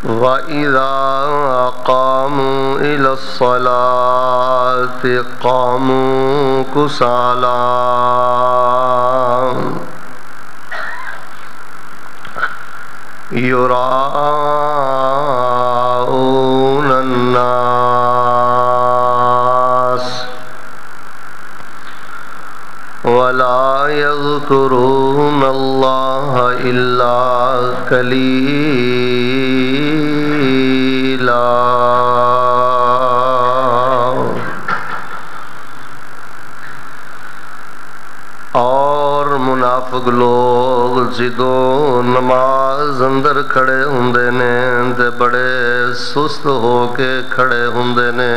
وَإِذَا قَامُوا إِلَى الصَّلَاةِ قَامُوا كُسَالَىٰ يُرَاءُونَ النَّاسَ وَلَا يَذْكُرُونَ اللَّهَ إِلَّا قَلِيلًا۔ اور منافق لوگ جدوں نماز اندر کھڑے ہوندے نے تے بڑے سست ہو کے کھڑے ہوندے نے،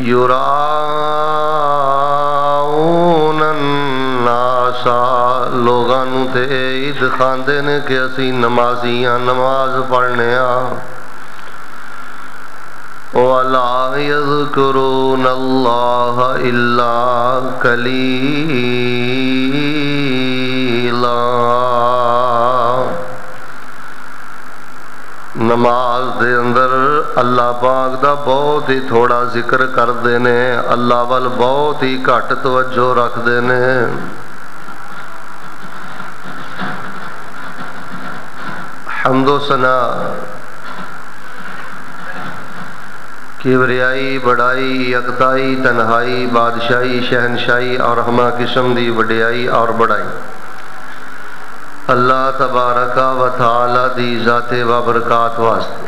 یراؤن الناس، لوگاں نوں تے یہ دکھاندے نے کہ اسی نمازی ہاں، نماز پڑھنے ہاں، وَلَا يَذْكُرُونَ اللَّهَ إِلَّا قَلِيلًا۔ نماز دے اندر اللہ پاک دا بہت ہی تھوڑا ذکر کردے نے، اللہ وال بہت ہی گھٹ توجہ رکھدے نے۔ حمد و ثنا، کبریائی، بڑائی، یکتائی، تنہائی، بادشاہی، شہنشاہی اور ہمہ قسم دی وڈیائی اور بڑائی اللہ تبارک و تعالی دی ذات و برکات واسطے،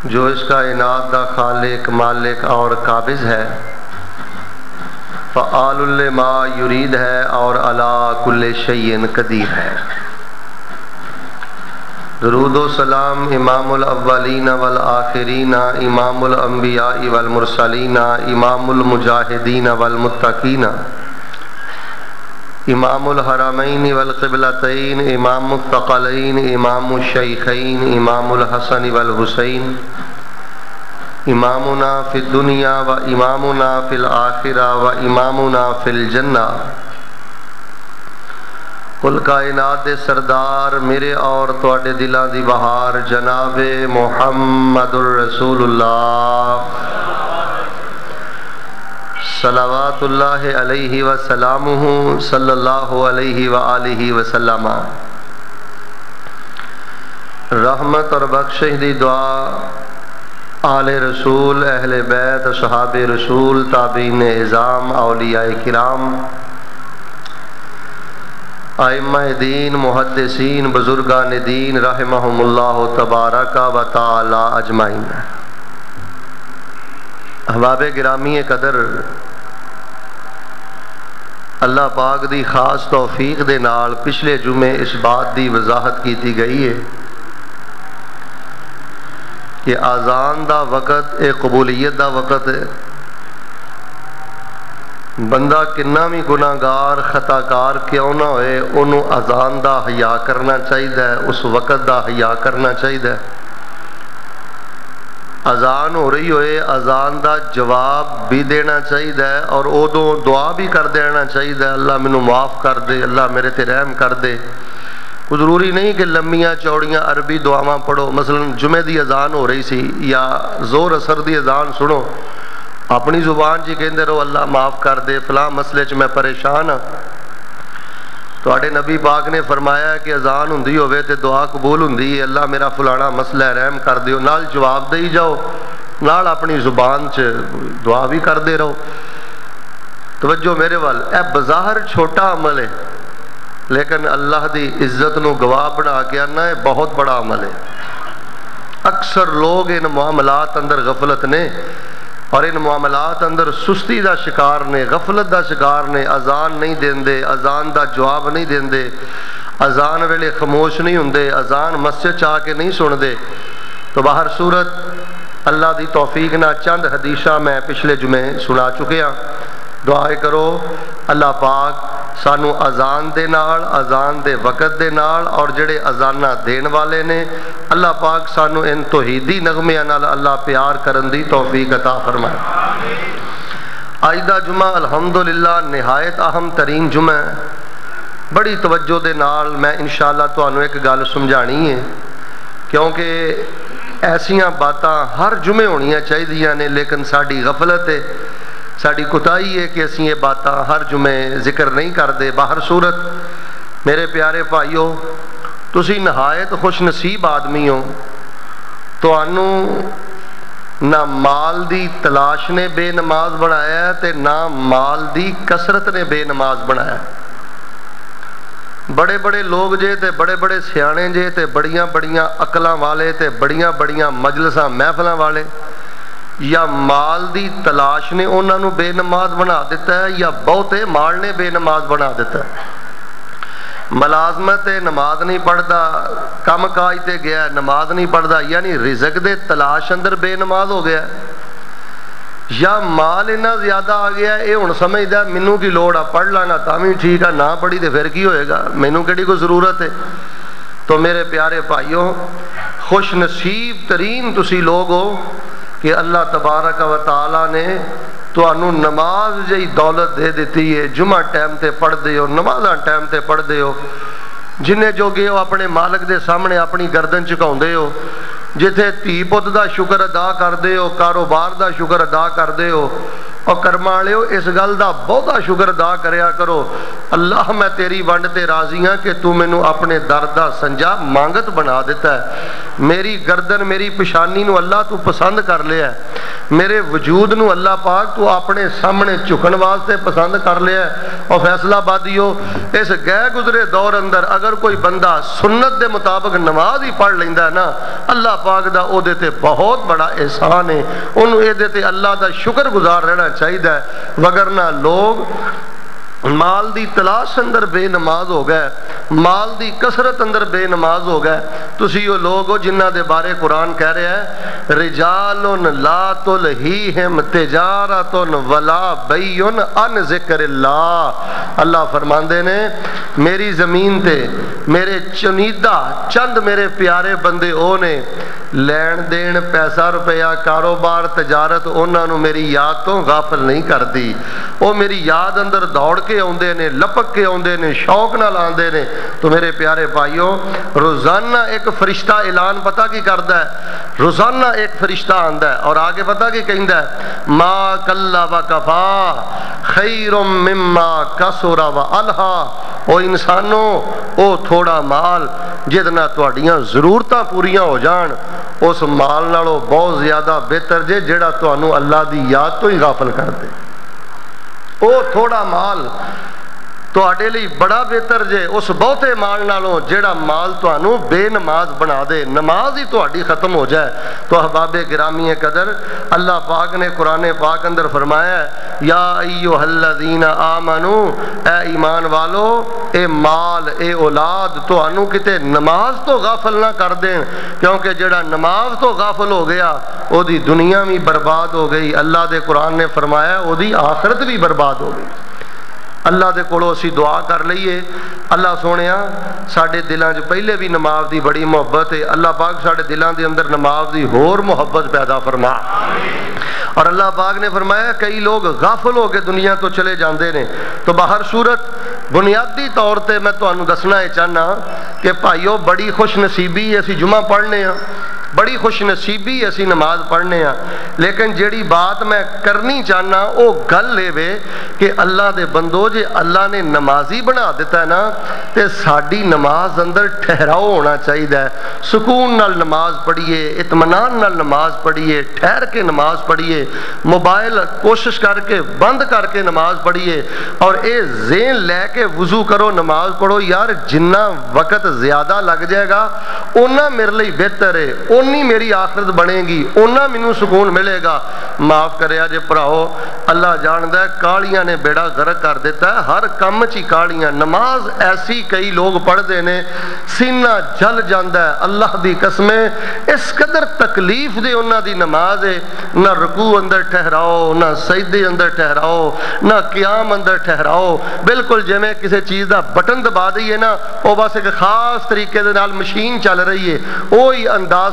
جو اس کائنات دا خالق، مالک اور قابض ہے، فعال لما یرید ہے اور علی کل شیء قدیر ہے۔ درود و سلام امام الاولین والآخرین، امام الانبیاء والمرسلین، امام المجاہدین والمتقین، امام الحرمین والقبلتین، امام الثقلین، امام الشیخین، امام الحسن والحسین، امامنا فی الدنیا و امامنا فی الآخرہ و امامنا فی الجنہ، کل کائنات دے سردار میرے اور تواڈے دلاں دی بہار جناب محمد الرسول اللہ صلوات اللہ علیہ وسلامہ صلی اللہ علیہ وآلہ وسلم۔ رحمت اور بخشش دی دعا آل رسول، اہل بیت، اصحاب رسول، تابعین اعظام، اولیاء کرام، ائمہ دین، محدثین، بزرگان دین رحمہم اللہ تبارک و تعالی اجمعین۔ احباب گرامی قدر، اللہ پاک دی خاص توفیق دے نال پچھلے جمعے اس بات دی وضاحت کیتی گئی ہے کہ اذان دا وقت ایک قبولیت دا وقت ہے۔ بندہ کنا بھی گناہگار خطا کار کیوں نہ ہوئے، انہوں اذان دا حیا کرنا چاہیے، اس وقت دا حیا کرنا چاہیے۔ اذان ہو رہی ہوئے اذان دا جواب بھی دینا چاہیے اور ادوں دعا بھی کر دینا چاہیے، اللہ مینوں معاف کر دے، اللہ میرے تے رحم کر دے۔ کوئی ضروری نہیں کہ لمیاں چوڑیاں عربی دعاواں پڑھو، مثلا جمعے دی اذان ہو رہی سی یا زور اثر دی اذان سنو، اپنی زبان جی کہندے رہو اللہ معاف کر دے، فلاں مسئلے چ میں پریشان ہاں۔ تواڈے نبی پاک نے فرمایا کہ اذان ہوندی ہوے تے دعا قبول ہوندی ہے، اللہ میرا فلانا مسئلہ ہے رحم کر دیو، نال جواب دئی جاؤ، نال اپنی زبان چ دعا بھی کر دے رہو۔ توجہ میرے وال، اے بظاہر چھوٹا عمل ہے لیکن اللہ دی عزت نو گواہ بنا کے آنا ہے بہت بڑا عمل ہے۔ اکثر لوگ ان معاملات اندر غفلت نے اور ان معاملات اندر سستی دا شکار نے، غفلت دا شکار نے، اذان نہیں دیندے، اذان دا جواب نہیں دیندے، اذان ویلے خاموش نہیں ہوندے، اذان مسجد چاہ کے نہیں سن دے۔ تو باہر صورت اللہ دی توفیق نہ چند حدیثاں میں پچھلے جمعے سنا چکے ہاں۔ دعائے کرو اللہ پاک سانو اذان دے نال، اذان دے وقت دے نال اور جڑے اذانہ دین والے نے، اللہ پاک سانو ان توحیدی نغمیاں نال اللہ پیار کرن دی توفیق عطا فرمائے۔ آج دا جمعہ الحمدللہ نہایت اہم ترین جمعہ ہے۔ بڑی توجہ دے نال میں انشاءاللہ تانوں ایک گل سمجھانی ہے، کیونکہ ایسیاں باتاں ہر جمعے ہونیاں چاہیدیاں نے، لیکن ساڈی غفلت ہے، ساڈی کوتاہی ہے کہ اسی یہ باتاں ہر جمعے ذکر نہیں کرتے۔ باہر صورت میرے پیارے بھائیو، تسی نہایت خوش نصیب آدمی ہو، تانوں نہ مال دی تلاش نے بے نماز بنایا ہے تے نہ مال دی کثرت نے بے نماز بنایا ہے۔ بڑے بڑے لوگ جے تے بڑے بڑے سیانے جے تے بڑیاں بڑیاں عقلاں والے تے بڑیاں بڑیاں مجلساں محفلاں والے، یا مال دی تلاش نے انہاں نو بے نماز بنا دیتا ہے یا بہتے مال نے بے نماز بنا دیتا ہے۔ ملازمت نماز نہیں پڑھتا، کم کاج تے گیا نماز نہیں پڑھتا، یعنی رزق دے تلاش اندر بے نماز ہو گیا، یا مال اتنا زیادہ آ گیا اے ہن سمجھدا مینوں کی لوڑ آ، پڑھ لانا تاں ٹھیک ہے، نہ پڑھی تے پھر کی ہوئے گا، مینوں کیڑی کوئی ضرورت ہے۔ تو میرے پیارے بھائیو، خوش نصیب ترین تسی لوگ ہو کہ اللہ تبارک و تعالی نے تانوں نماز جی دولت دے دیتی ہے، جمعہ ٹائم تے پڑھ دے ہو، نمازاں ٹائم تے پڑھ دے ہو، جنہیں جو گئے ہو اپنے مالک دے سامنے اپنی گردن چکاؤندے ہو، جتھے تھی پت دا شکر ادا کر دے ہو، کاروبار دا شکر ادا کر دے ہو، اور کرما والے ہو اس گل دا بہتا شکر ادا کریا کرو، اللہ میں تیری ونڈ تے راضی ہاں کہ تو مینوں اپنے در دا سنجا مانگت بنا دیتا ہے، میری گردن میری پشانی نو اللہ تو پسند کر لیا ہے، میرے وجود نو اللہ پاک تو اپنے سامنے جھکن واسطے پسند کر لیا ہے۔ اور فیصلہ بادیو، اس گئے گزرے دور اندر اگر کوئی بندہ سنت دے مطابق نماز ہی پڑھ لیندا ہے نا، اللہ پاک دا او دے تے بہت بڑا احسان ہے، انہوں اے دے تے اللہ دا شکر گزار رہنا چاہیے، وگرنہ لوگ مال دی تلاش اندر بے نماز ہو گئے، مال دی کثرت اندر بے نماز ہو گئے۔ تسی وہ لوگ ہو جنہ دے بارے قرآن کہہ رہے ہیں رجال لا تلہیہم تجارت ولا بیع عن ذکر اللہ، اللہ فرماندے نے میری زمین تے میرے چنیدہ چند میرے پیارے بندے او نے لین دین پیسہ روپیہ کاروبار تجارت انہاں نو میری یاد تو غافل نہیں کر دی، وہ میری یاد اندر دوڑ کے آندے نے، لپک کے آندے نے، شوق نال آندے نے۔ تو میرے پیارے بھائیو، روزانہ ایک فرشتہ اعلان پتہ کی کردا ہے، روزانہ ایک فرشتہ آندا ہے اور آگے پتہ کی کہندا ہے ما کل و کفا خیر مما کثر و الہا، او انسانوں او تھوڑا مال جتنا تہاڈیاں ضرورتاں پوریاں ہو جان اس مال نالوں بہت زیادہ بہتر جے جڑا تانوں اللہ دی یاد تو ہی غافل کر دے، او تھوڑا مال تواڈے لئی بڑا بہتر جے اس بہتے مال نالوں جڑا مال تانوں بے نماز بنا دے، نماز ہی تہاڈی ختم ہو جائے۔ تو احباب گرامی قدر، اللہ پاک نے قرآن پاک اندر فرمایا ہے یا ایھا الذین آمنو، اے ایمان والو، اے مال اے اولاد تانوں کتے نماز تو غافل نہ کر دیں، کیونکہ جڑا نماز تو غافل ہو گیا او دی دنیا بھی برباد ہو گئی، اللہ دے قرآن نے فرمایا او دی آخرت بھی برباد ہو گئی۔ اللہ دے کولوں اسی دعا کر لئیے اللہ سونیا ساڈے دلاں چ پہلے بھی نماز دی بڑی محبت ہے، اللہ پاک ساڈے دلاں دے اندر نماز دی ہور محبت پیدا فرما۔ اور اللہ پاک نے فرمایا کئی لوگ غافل ہو کے دنیا تو چلے جاندے نے۔ تو باہر صورت بنیادی طور تے میں تانوں دسنا ہے چاہنا کہ بھائیو بڑی خوش نصیبی اسی جمعہ پڑھنے ہاں، بڑی خوش نصیبی اسی نماز پڑھنے ہاں، لیکن جیڑی بات میں کرنی چاہنا او گل لے وے کہ اللہ دے بندو جے اللہ نے نمازی بنا دیتا ہے نا تے ساڈی نماز اندر ٹھہراؤ ہونا چاہیے، سکون نال نماز پڑھیے، اطمینان نال نماز پڑھیے، ٹھہر کے نماز پڑھیے، موبائل کوشش کر کے بند کر کے نماز پڑھیے، اور اے ذہن لے کے وضو کرو نماز پڑھو، یار جنہ وقت زیادہ لگ جائے گا اونا میرے لئی بہتر ہے، اونی میری آخرت بنے گی، اونا مینوں سکون ملے گا۔ معاف کریا جے پراؤ، اللہ جاندا ہے کالیاں نے بیڑا غرق کر دیتا ہے، ہر کم چی کالیاں، نماز ایسی کئی لوگ پڑھ دینے سینہ جل جاندا ہے، اللہ دی قسمیں اس قدر تکلیف دے انہاں دی نماز ہے، نہ رکوع اندر ٹھہراؤ، نہ سجدے اندر ٹھہراؤ، نہ قیام اندر ٹھہراؤ، بالکل جویں کسی چیز دا بٹن دبا دئیے نا او بس ایک خاص طریقے دے نال مشین چل رہی ہے، وہی انداز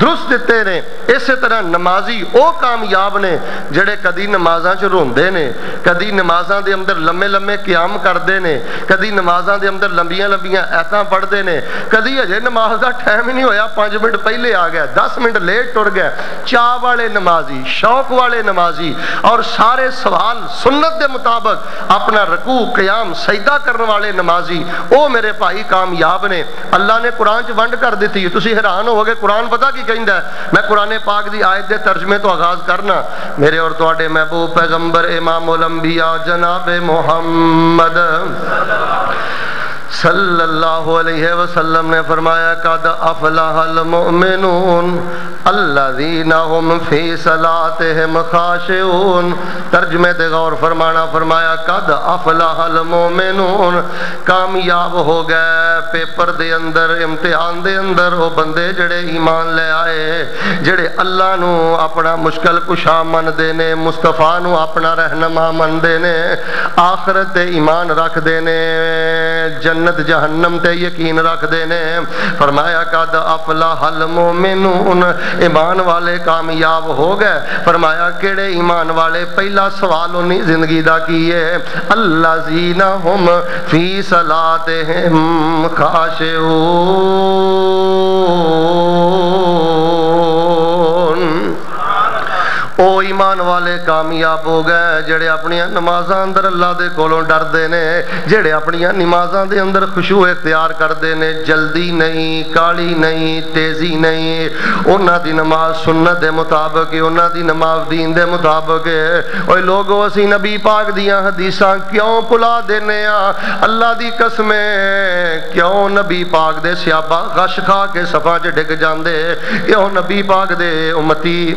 درست دیتے نے. اسی طرح نمازی وہ کامیاب نے جڑے کدی نمازاں چ روندے نے, کدی نمازاں دے اندر لمے لمے قیام کردے نے, کدی نمازاں دے اندر لمبیاں لمبیاں ایتاں پڑھتے نے, کدی ہجے نماز دا ٹائم ہی نہیں ہویا 5 منٹ پہلے آ گیا, 10 منٹ لیٹ ٹر گیا. چاہ والے نمازی, شوق والے نمازی, اور سارے سوال سنت دے مطابق اپنا رکوع قیام سجدہ کرنے والے نمازی, او میرے بھائی کامیاب نے. اللہ نے قرآن چ ونڈ کر دیتی. تسی حیران ہو گے قرآن پتہ کی کہندا ہے؟ میں قرآن پاک دی آیت دے ترجمے تو آغاز کرنا. میرے اور تواڈے محبوب پیغمبر امام الانبیاء جناب محمد صلی اللہ علیہ وسلم نے فرمایا قد افلح المؤمنون الذین هم فی صلاتهم خاشعون. ترجمے تے غور فرمانا, فرمایا قد افلح المؤمنون, کامیاب ہو گئے پیپر دے اندر, امتحان دے اندر وہ بندے جڑے ایمان لے آئے, جڑے اللہ نو اپنا مشکل کشا من دے نے, مصطفیٰ نو اپنا رہنما من دے نے, آخرت تے ایمان رکھ دے نے, جنت جہنم تے یقین رکھ دے نے. فرمایا قد افلح المؤمنون, ایمان والے کامیاب ہو گئے. فرمایا کیڑے ایمان والے؟ پہلا سوال انہی زندگی دا کی ہے, الذین هم فی صلاتهم خاشعون. او ایمان والے کامیاب ہو گئے جڑے اپنی نمازاں اندر اللہ دے کولوں ڈردے نے, جڑے اپنی نمازاں دے اندر خشوع اختیار کردے نے, جلدی نہیں, کالی نہیں, تیزی نہیں. انہاں دی نماز سنت دے مطابق ہے, انہاں دی نماز دین دے مطابق ہے. اوے لوگو اسی نبی پاک دیاں حدیثاں کیوں بھلا دینے آ؟ اللہ دی قسم کیوں نبی پاک دے صحابہ غش کھا کے صفاں چ ڈگ جاندے؟ کیوں نبی پاک دے امتی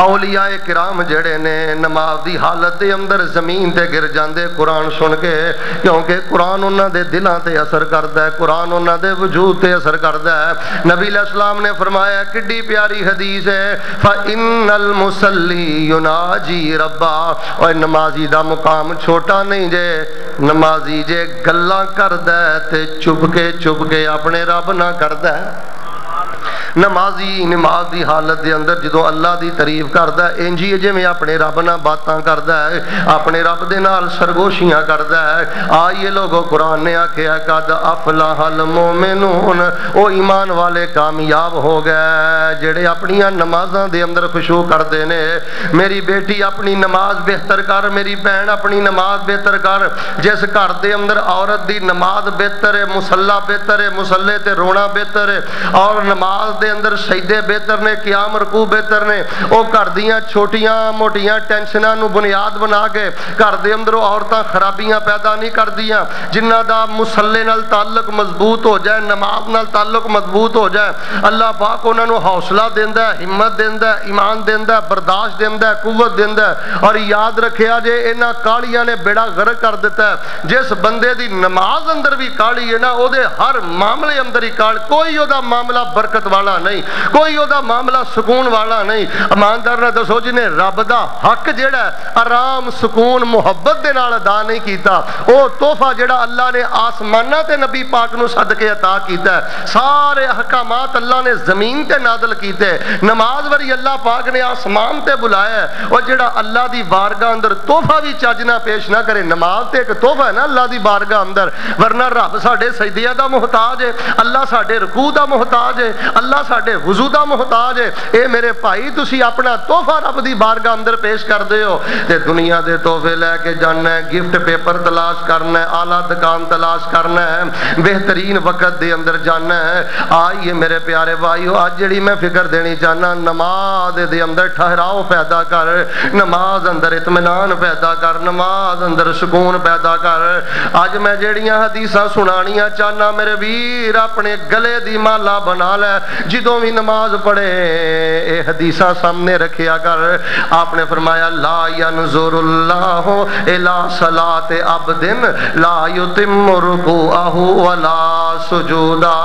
اولیاء کرام جڑے نے نماز دی حالت دے اندر زمین تے گر جاندے قرآن سن کے؟ کیونکہ قرآن انہاں دے دلاں تے اثر کردا ہے, قرآن انہاں دے وجود تے اثر کردا ہے. نبی علیہ السلام نے فرمایا, کڈی پیاری حدیث ہے, فَإِنَّ الْمُصَلِّي يُنَاجِي رَبَّهُ. اور نمازی دا مقام چھوٹا نہیں جے, نمازی جے گلاں کردا ہے تے چپ کے اپنے رب نہ کردا ہے. نمازی نماز دی حالت دے اندر جدو اللہ دی تعریف کردا ہے انجی جے میں اپنے رب نال باتاں کردا ہے, اپنے رب دے نال سرگوشیاں کردا ہے. آئیے لوگو قرآن نے آکھیا قد افلح المؤمنون, او ایمان والے کامیاب ہو گئے جڑے اپنی نمازاں دے اندر خشوع کردے نے. میری بیٹی اپنی نماز بہتر کر, میری بہن اپنی نماز بہتر کر. جس گھر دے اندر عورت دی نماز بہتر ہے, مصلی بہتر ہے, مصلی تے رونا بہتر ہے, اور نماز دے اندر سجدے بہتر نے, قیام رکوع بہتر نے, او گھر دیاں چھوٹیاں موٹیاں ٹینشناں نو بنیاد بنا کے گھر دے اندر عورتاں خرابیاں پیدا نہیں کردیاں. جنہاں دا مصلی نال تعلق مضبوط ہو جائے, نماز نال تعلق مضبوط ہو جائے, اللہ پاک انہاں نو حوصلہ دیندا ہے, ہمت دیندا ہے, ایمان دیندا ہے, برداشت دیندا ہے, قوت دیندا ہے. اور یاد رکھیا جے انہاں کالیاں نے بیڑا غرق کر دیتا ہے. جس بندے دی نماز اندر بھی کالی ہے نا, او دے ہر معاملے اندر ہی کال, کوئی او دا معاملہ برکت والا نہیں, کوئی او دا معاملہ سکون والا نہیں. ایماندار نہ دسو جنے رب دا حق جڑا آرام سکون محبت دے نال ادا نہیں کیتا, او تحفہ جڑا اللہ نے آسماناں تے نبی پاک نو صدقے عطا کیتا ہے, سارے احکامات اللہ نے زمین تے نازل کیتے. نماز وری اللہ پاک نے آسمان تے بلایا ہے, اور جڑا اللہ دی بارگاہ اندر تحفہ بھی چج نہ پیش نہ کرے. نماز تے ایک تحفہ ہے نا اللہ دی بارگاہ اندر, ورنہ رب ساڈے سجدے دا محتاج ہے, اللہ ساڈے رکوع دا محتاج ہے, اللہ ساڈے وضو دا محتاج ہے. اے میرے بھائی تسی اپنا تحفہ رب دی بارگاہ اندر پیش کر دے ہو, تے دنیا دے تحفے لے کے جانا ہے, گفٹ پیپر تلاش کرنا ہے, اعلیٰ دکان تلاش کرنا ہے, بہترین وقت دے اندر جانا ہے. آئیے میرے پیارے بھائیو, آج جڑی میں فکر دینی چاہنا, نماز دے اندر ٹھہراؤ پیدا کر, نماز اندر اطمینان پیدا کر, نماز اندر سکون پیدا کر. آج میں جڑیاں حدیثاں سنانیاں چاہنا میرے ویر اپنے گلے دی مالا بنا لے, جدوں بھی نماز پڑھے اے حدیثاں سامنے رکھیا کر. آپ نے فرمایا لا ینظر اللہ الی صلاۃ عبد لا یتم رکوعہ ولا سجودا.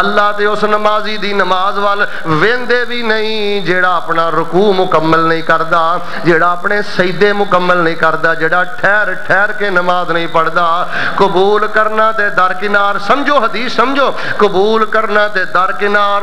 اللہ تے اس نمازی دی نماز وال ویندے بھی نہیں جیڑا اپنا رکوع مکمل نہیں کردا, جیڑا اپنے سجدے مکمل نہیں کردا, جیڑا ٹھہر ٹھہر کے نماز نہیں پڑھدا. قبول کرنا تے درکنار, سمجھو حدیث سمجھو, قبول کرنا تے درکنار,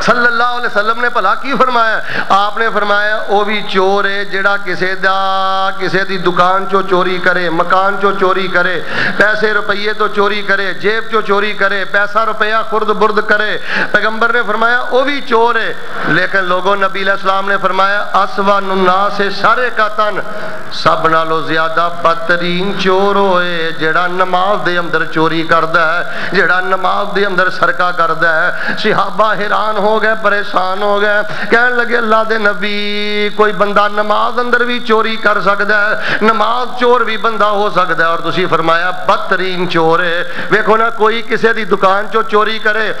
صلی اللہ علیہ وسلم نے بھلا کی فرمایا؟ آپ نے فرمایا وہ بھی چور ہے جڑا کسے دی دکان چو چوری کرے، مکان چو چوری کرے، پیسے روپیے تو چوری کرے، جیب چو چوری کرے، پیسہ روپیہ خرد برد کرے۔ پیغمبر نے فرمایا وہ بھی چور ہے، لیکن لوگوں نبی علیہ السلام نے فرمایا اسوان الناس سرقۃ، سب نالوں زیادہ بدترین چور ہوئے جڑا نماز دے اندر چوری کردا ہے، جڑا نماز دے اندر سرقہ کردا ہے۔ صحابہ حیران ہو گئے، پریشان ہو گئے، کہنے لگے اللہ دے نبی کوئی بندہ نماز اندر بھی چوری کر سکتا ہے، نماز چور بھی بندہ ہو سکتا ہے، اور تسی فرمایا بدترین چور ہے۔ ویکھو نا کوئی کسی دی دکان چو چوری کرے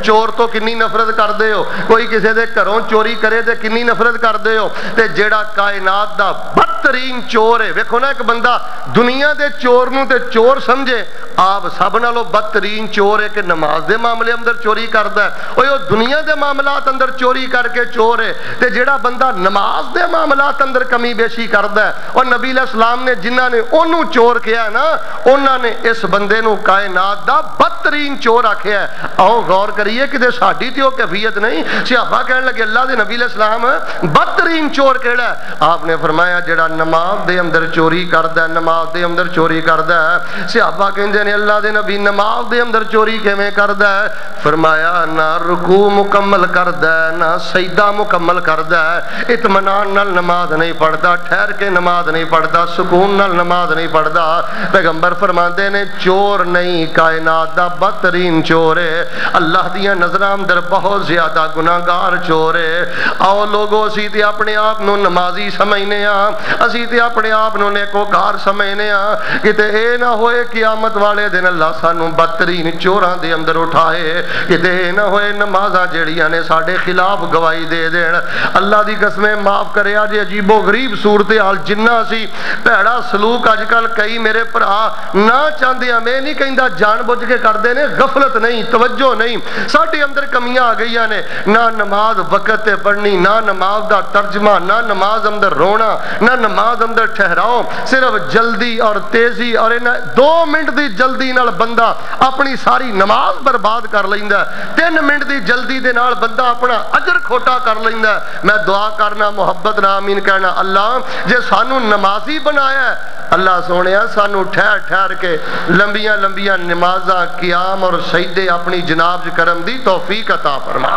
چور تو کنی نفرت کر دے ہو، کوئی کسی دے گھروں چوری کرے تے کنی نفرت کر دے ہو، تے جیڑا کائنات دا بدترین چور ہے، ویکھو نا ایک بندہ دنیا دے چور نو تے چور سمجھے، آپ سب نالوں بدترین چور ہے کہ نماز دے معاملے اندر چوری کردا ہے۔ او دنیا دے معاملات اندر چوری کر کے چور ہے، تے جیڑا بندہ نماز دے معاملات اندر کمی بیشی کردا ہے، اور نبی علیہ السلام نے جنہاں نے اونوں چور کیا ہے نا، انہاں نے اس بندے نو کائنات دا بدترین چور آکھیا ہے۔ آؤ غور کریے کہ ساڈی تے او کیفیت نہیں۔ صحابہ کہنے لگے اللہ دے نبی علیہ السلام بدترین چور کیڑا ہے؟ آپ نے فرمایا جڑا نماز دے اندر چوری کردا ہے، نماز دے اندر چوری کردا ہے۔ صحابہ کہندے نے اللہ دے نبی نماز دے اندر چوری کیویں کردا ہے؟ فرمایا نہ رکوع مکمل کردا ہے، نہ سجدہ مکمل کردا ہے، اطمینان نال نماز نہیں پڑھدا، ٹھہر کے نماز نہیں پڑھدا، سکون نال نماز نہیں پڑھدا۔ پیغمبر فرماندے نے چور نہیں، کائنات دا بدترین چور ہے، اللہ دیاں نظراں اندر بہت زیادہ گناہگار چور ہے۔ آؤ لوگو اسی تے اپنے آپ نو نمازی سمجھنے ہاں، اسی تے اپنے آپ نو نیکوکار سمجھنے ہاں، کتے اے نہ ہوئے قیامت والے دن اللہ سانو بدترین چوراں دے اندر اٹھائے، کتے اے نہ ہوئے نمازاں جڑیاں نے ساڈے خلاف گواہی دے دین۔ اللہ دی قسمیں معاف کرے آج عجیب و غریب صورتحال جنہ سی بھڑا سلوک اج کل کئی میرے بھرا نہ چاہندے ہیں، میں نہیں کہندا جان بوجھ کے کردے نے، غفلت نہیں، توجہ نہیں، ساڈے اندر کمیاں آ گئیاں نے، نہ نماز وقت تے پڑھنی، نہ نماز دا ترجمہ، نہ نماز اندر رونا، نہ نماز اندر ٹھہراؤ، صرف جلدی اور تیزی، اور 2 منٹ دی جلدی نال بندہ اپنی ساری نماز برباد کر لیندا ہے، 3 منٹ دی جلدی دے نال بندہ اپنا اجر کھوٹا کر لیندا ہے۔ میں دعا کرنا، محبت نال آمین کہنا، اللہ جے سانو نمازی بنایا ہے، اللہ سونیا سانو ٹھہر ٹھہر کے لمبیاں لمبیاں نمازاں، قیام اور سجدے اپنی جناب کرم دی توفیق عطا فرما۔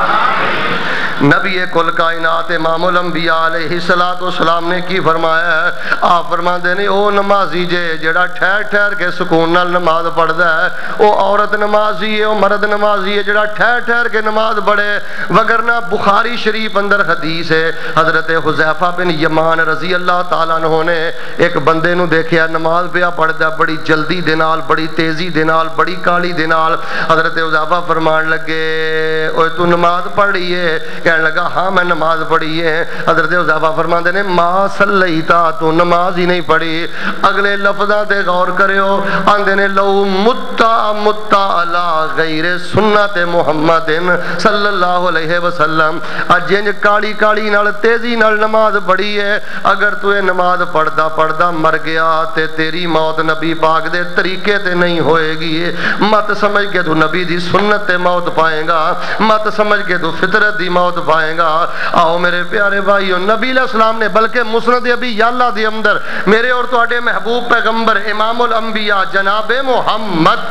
نبی کل کائنات امام الانبیاء علیہ السلام نے کی فرمایا ہے؟ آپ فرماندے نے او نمازی جے جڑا ٹھہر ٹھہر کے سکون نال نماز پڑھدا ہے، او عورت نمازی ہے، او مرد نمازی ہے جڑا ٹھہر ٹھہر کے نماز پڑھے، وگرنہ بخاری شریف اندر حدیث ہے، حضرت حذیفہ بن یمان رضی اللہ تعالیٰ عنہ نے ایک بندے نو دیکھیا نماز پیا پڑھدا بڑی جلدی دے نال، بڑی تیزی دے نال، بڑی کالی دے نال۔ حضرت حذیفہ فرمان لگے اوے تو نماز پڑھی ہے؟ کہنے لگا ہاں میں نماز پڑھی ہے۔ حضرت حذیفہ فرماندے نے ما صلیتا، تو نماز ہی نہیں پڑھی۔ اگلے لفظاں تے غور کریو، آندے نے لو متا علی غیر سنت محمد صلی اللہ علیہ وسلم، اجنج کالی کالی نال تیزی نال نماز پڑھی ہے، اگر تو یہ نماز پڑھدا پڑھدا مر گیا تے تیری موت نبی پاک دے طریقے تے نہیں ہوئے گی۔ مت سمجھ کے تو نبی دی سنت تے موت پائے گا، مت سمجھ کے تو فطرت دی موت پائے گا۔ آؤ میرے پیارے بھائیو، نبی علیہ السلام نے بلکہ مسند ابی یعلا دے اندر میرے اور تواڈے محبوب پیغمبر امام الانبیاء جناب محمد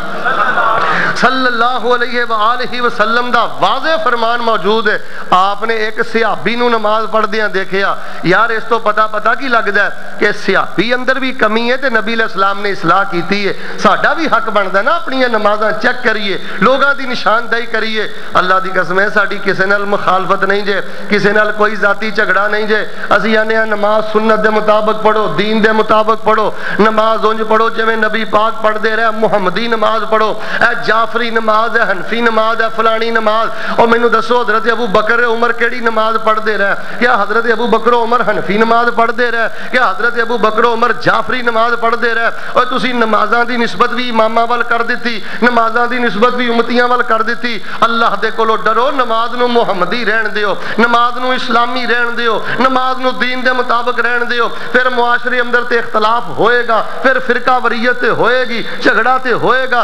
صلی اللہ علیہ وآلہ وسلم دا واضح فرمان موجود ہے۔ آپ نے ایک صحابی نو نماز پڑھدیاں دیکھیا، یار اس تو پتا کی لگدا ہے کہ صحابی اندر بھی کمی ہے تے نبی علیہ السلام نے اصلاح کیتی ہے۔ ساڈا بھی حق بندا ہے نا اپنی نمازاں چیک کریے، لوگاں دی نشاندہی کریے۔ اللہ دی قسم ہے ساڈی کسے نال مخالفت نہیں جے، کسے نال کوئی ذاتی جھگڑا نہیں جے۔ اسی آنے نماز سنت دے مطابق پڑھو، دین دے مطابق پڑھو، نماز اونج پڑھو جویں نبی پاک پڑھ دے رہے، محمدی نماز پڑھو، اے جعفری نماز ہے، حنفی نماز ہے، فلانی نماز۔ اور مینوں دسو حضرت ابو بکر عمر کیڑی نماز پڑھ دے رہے؟ کیا حضرت ابو بکر عمر حنفی نماز پڑھ دے رہے؟ کیا حضرت ابو بکر عمر جعفری نماز پڑھ دے رہے؟ اور تسی نمازاں دی نسبت بھی اماماں وال کر دتی، نمازاں دی نسبت بھی امتیاں وال کر دتی۔ اللہ دے کولو ڈرو، نماز نو محمدی رہن دیو، نماز نو اسلامی رہن دیو، نماز نو دین دے مطابق رہن دیو۔ پھر معاشرے اندر تے اختلاف ہوئے گا، پھر فرقہ وریت تے ہوئے گی، جھگڑا تے ہوئے گا،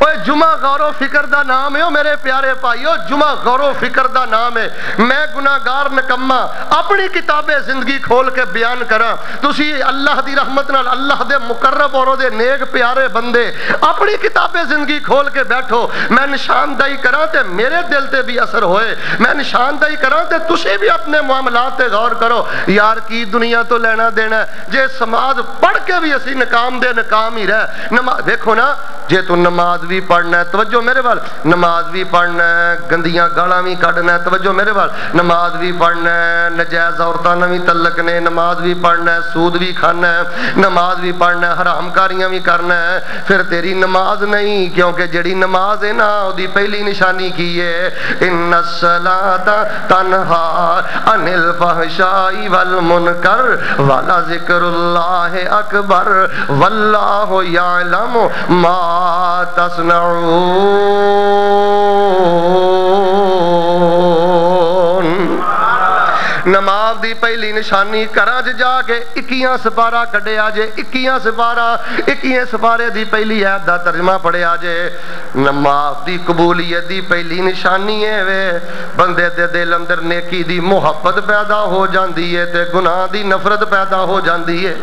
اوے جمعہ غور و فکر دا نام ہے میرے پیارے بھائیو، جمعہ غور و فکر دا نام ہے۔ میں گناہگار نکما اپنی کتاب زندگی کھول کے بیان کراں، تسی اللہ دی رحمت نال اللہ دے مقرب اور دے نیک پیارے بندے اپنی کتاب زندگی کھول کے بیٹھو، میں نشاندہی کراں تے میرے دل تے بھی اثر ہوئے، میں نشاندہی کراں تے تسی بھی اپنے معاملات تے غور کرو۔ یار کی دنیا تو لینا دینا جے سماعت پڑھ کے بھی اسی نکام دے نکام ہی رہ۔ نماز دیکھو نا، جے تو نماز بھی پڑھنا ہے، توجہ میرے وال، نماز بھی پڑھنا ہے، گندیاں گالاں بھی کڈنا ہے، توجہ میرے وال، نماز بھی پڑھنا ہے، نجائز عورتاں نال بھی تعلق نے، نماز بھی پڑھنا ہے، سود بھی کھانا ہے، نماز بھی پڑھنا ہے، حرام کاریاں بھی کرنا ہے، پھر تیری نماز نہیں، کیونکہ جڑی نماز ہے نا دی پہلی نشانی کی ہے، ان الصلاۃ تنہا عن الفحشاء والمنکر ولذکر اللہ اکبر واللہ یعلم ما تصنعون۔ نماز دی پہلی نشانی گھراں جا کے 21 سپارہ کڈیا جے، 21 سپارہ، 21 سپارے دی پہلی آیت دا ترجمہ پڑھیا جے۔ نماز دی قبولیت دی پہلی نشانی ہے وے بندے دے دل اندر نیکی دی محبت پیدا ہو جاندی ہے تے گناہ دی نفرت پیدا ہو جاندی ہے۔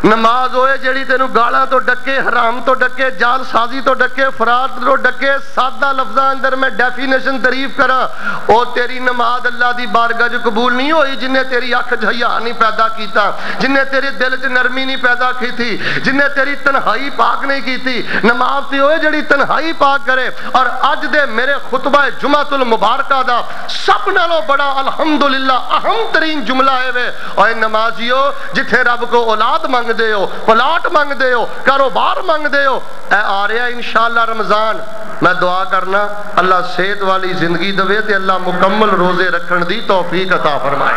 نماز ہوئے جڑی تینوں گالاں تو ڈکے، حرام تو ڈکے، جال سازی تو ڈکے، فراد تو ڈکے، سادہ لفظاں اندر میں ڈیفینیشن تعریف کراں، او تیری نماز اللہ دی بارگاہ جو قبول نہیں ہوئی جن نے تیری اکھ حیا نہیں پیدا کیتا، جن نے تیری دل چ نرمی نہیں پیدا کی تھی، جن نے تیری تنہائی پاک نہیں کی تھی۔ نماز تے ہوئے جڑی تنہائی پاک کرے۔ اور اج دے میرے خطبہ جمعۃ المبارکہ دا سب نالوں بڑا الحمدللہ اہم ترین جملہ ہے وے، اے نمازیو جتھے رب کو اولاد مانگ دے ہو، پلاٹ مانگ دے ہو، کاروبار مانگ دے ہو، اے آ رہا انشاءاللہ رمضان، میں دعا کرنا اللہ صحت والی زندگی دے تے اللہ مکمل روزے رکھن دی توفیق عطا فرمائے۔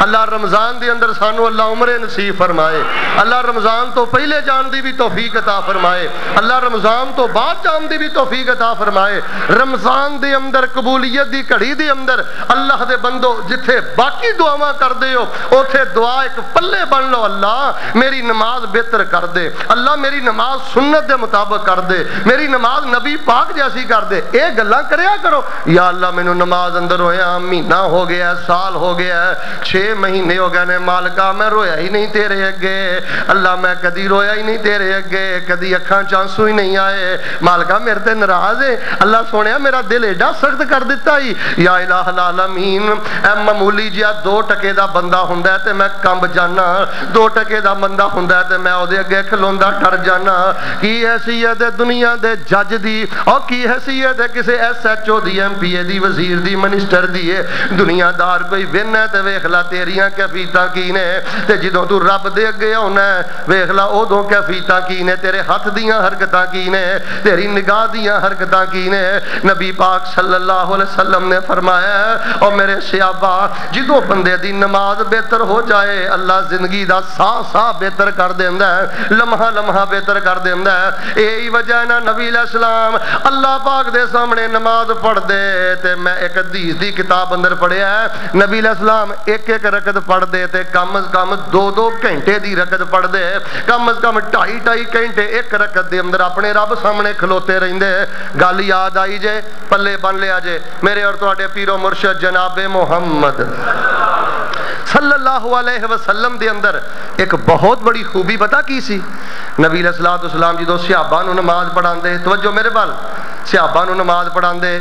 اللہ رمضان دے اندر سانو اللہ عمرے نصیب فرمائے، اللہ رمضان تو پہلے جان دی بھی توفیق عطا فرمائے، اللہ رمضان تو بعد جان دی بھی توفیق عطا فرمائے۔ رمضان دے اندر قبولیت دی گھڑی دے اندر اللہ دے بندو جتھے باقی دعاواں کر دے ہو اوتھے دعا ایک پلے بن لو، اللہ میری نماز بہتر کر دے، اللہ میری نماز سنت دے مطابق کر دے، میری نماز نبی پاک جیسی کر دے، اے گلاں کریا کرو۔ یا اللہ مینوں نماز اندر ہویا مہینہ ہو گیا، سال ہو گیا، 6 مہینے ہو گئے نے مالکا میں رویا ہی نہیں تیرے اگے، اللہ میں کدی رویا ہی نہیں تیرے اگے، کدی اکھاں چانسو ہی نہیں آئے، مالکا میرے تے ناراض ہے، اللہ سونیا میرا دل ایڈا سخت کر دیتا ہی۔ یا الہ العالمین، اے معمولی جہا 2 ٹکے دا بندہ ہوندا ہے تے میں کمب جانا، 2 ٹکے دا بندہ ہوندا ہے تے میں اودے اگے کھلوندا ڈر جانا، کی حیثیت ہے دنیا دے جج دی اور کی حیثیت ہے کسے ایس ایچ او دی، ایم پی اے دی، وزیر دی، منسٹر دی ہے۔ دنیا دار کوئی ون ہے تے ویکھ لا تیریاں کیفیتاں کی نے، تے جدوں تو رب دے اگے ہونا ہے ویکھ لا اودوں کیفیتاں کی نے، تیرے ہاتھ دیاں حرکتاں کی نے، تیری نگاہ دیاں حرکتاں کی نے۔ نبی پاک صلی اللہ علیہ وسلم نے فرمایا ہے اور میرے صحابہ جدوں بندے دی نماز بہتر ہو جائے اللہ زندگی دا سا سا بہتر کر دیندا ہے، لمحہ لمحہ بہتر کر دیندا ہے۔ یہی وجہ ہے نا نبی علیہ السلام اللہ پاک دے سامنے نماز پڑھ دے تے میں ایک حدیث دی کتاب اندر پڑھیا ہے، نبی علیہ السلام ایک ایک رکعت پڑھ دے تے کم از کم 2-2 گھنٹے دی رکعت پڑھ دے، کم از کم 2.5 گھنٹے ایک رکعت دے اندر اپنے رب سامنے کھلوتے رہندے۔ گل یاد آئی جے پلے بن لیا جے میرے اور تواڈے پیر و مرشد جناب محمد صلی اللہ علیہ وسلم دے اندر ایک بہت بڑی خوبی پتہ کی سی؟ نبی علیہ الصلوۃ والسلام جدوں صحابہ نو نماز پڑھاندے، توجہ میرے بال، صحابہ نو نماز پڑھاندے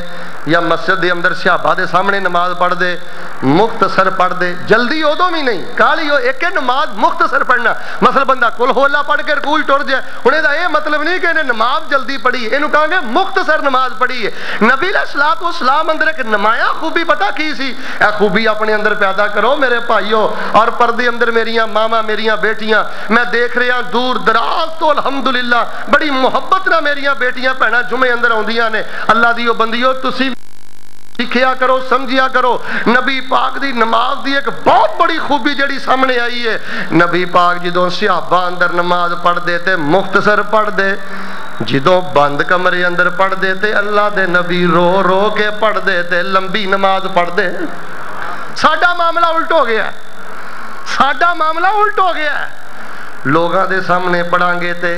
یا مسجد دے اندر صحابہ دے سامنے نماز پڑھ دے، مختصر پڑھ دے، جلدی ادوں بھی نہیں، کالی ہو ایک نماز مختصر پڑھنا۔ مثلا بندہ کل ہو اللہ پڑھ کے رکوع ٹر جائے، ہن دا یہ مطلب نہیں کہ انہیں نماز جلدی پڑھی ہے، اینوں کہاں گے مختصر نماز پڑھی ہے۔ نبی علیہ الصلوۃ والسلام اندر ایک نمایاں خوبی پتہ کی سی؟ اے خوبی اپنے اندر پیدا کرو میرے بھائیو، اور پردے اندر میریاں ماما میریاں بیٹیاں میں دیکھ رہا دور دراز تو الحمدللہ بڑی محبت نہ میریاں بیٹیاں بہناں جمعے اندر آندیاں نے۔ اللہ دیو بندیو تسی سیکھیا کرو، سمجھیا کرو، نبی پاک دی نماز دی ایک بہت بڑی خوبی جڑی سامنے آئی ہے۔ نبی پاک جدوں صحابہ اندر نماز پڑھ دے تے مختصر پڑھ دے، جدوں بند کمرے اندر پڑھ دے تے اللہ دے نبی رو رو کے پڑھ دے تے لمبی نماز پڑھ دے۔ ساڈا معاملہ الٹ ہو گیا ہے، ساڈا معاملہ الٹ ہو گیا ہے، لوگاں دے سامنے پڑھاں گے تے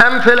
MPhil